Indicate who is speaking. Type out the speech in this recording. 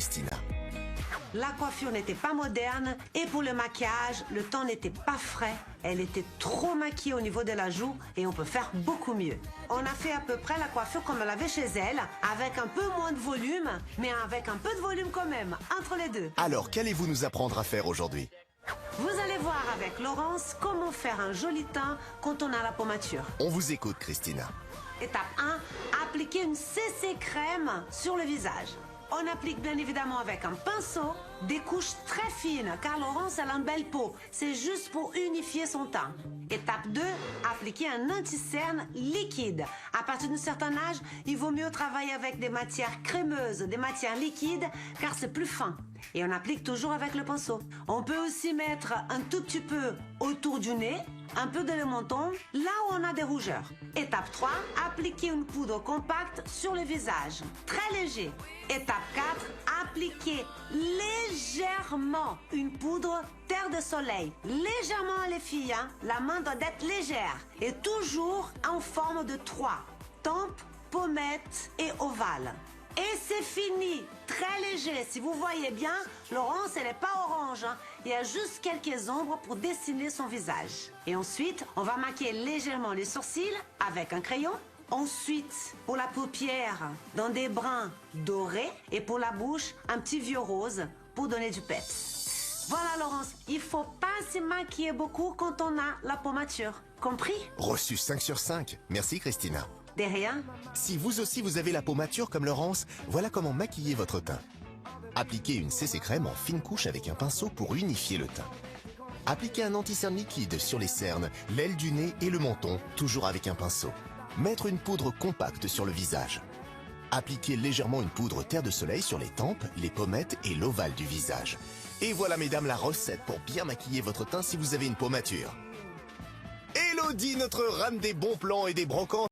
Speaker 1: Christina.
Speaker 2: La coiffure n'était pas moderne et pour le maquillage, le temps n'était pas frais. Elle était trop maquillée au niveau de la joue et on peut faire beaucoup mieux. On a fait à peu près la coiffure comme elle avait chez elle, avec un peu moins de volume, mais avec un peu de volume quand même, entre les deux.
Speaker 1: Alors, qu'allez-vous nous apprendre à faire aujourd'hui?
Speaker 2: Vous allez voir avec Laurence comment faire un joli teint quand on a la pomature.
Speaker 1: On vous écoute, Christina.
Speaker 2: Étape 1, appliquer une CC crème sur le visage. On applique bien évidemment avec un pinceau des couches très fines, car Laurence elle a une belle peau. C'est juste pour unifier son teint. Étape 2, appliquer un anti-cerne liquide. À partir d'un certain âge, il vaut mieux travailler avec des matières crémeuses, des matières liquides, car c'est plus fin. Et on applique toujours avec le pinceau. On peut aussi mettre un tout petit peu autour du nez, un peu de le menton, là où on a des rougeurs. Étape 3, appliquer une poudre compacte sur le visage, très léger. Étape 4, appliquer légèrement une poudre terre de soleil. Légèrement les filles, hein? La main doit être légère et toujours en forme de 3. Tempe, pommette et ovale. Et c'est fini, très léger. Si vous voyez bien, Laurence, elle n'est pas orange. Hein. Il y a juste quelques ombres pour dessiner son visage. Et ensuite, on va maquiller légèrement les sourcils avec un crayon. Ensuite, pour la paupière, dans des brins dorés. Et pour la bouche, un petit vieux rose pour donner du peps. Voilà, Laurence, il faut pas se maquiller beaucoup quand on a la pomature. Compris?
Speaker 1: Reçu 5 sur 5. Merci, Christina.
Speaker 2: De rien.
Speaker 1: Si vous aussi vous avez la peau mature comme Laurence, voilà comment maquiller votre teint. Appliquez une CC crème en fine couche avec un pinceau pour unifier le teint. Appliquez un anti-cerne liquide sur les cernes, l'aile du nez et le menton, toujours avec un pinceau. Mettre une poudre compacte sur le visage. Appliquez légèrement une poudre terre de soleil sur les tempes, les pommettes et l'ovale du visage. Et voilà, mesdames, la recette pour bien maquiller votre teint si vous avez une peau mature. Élodie, notre reine des bons plans et des brocantes.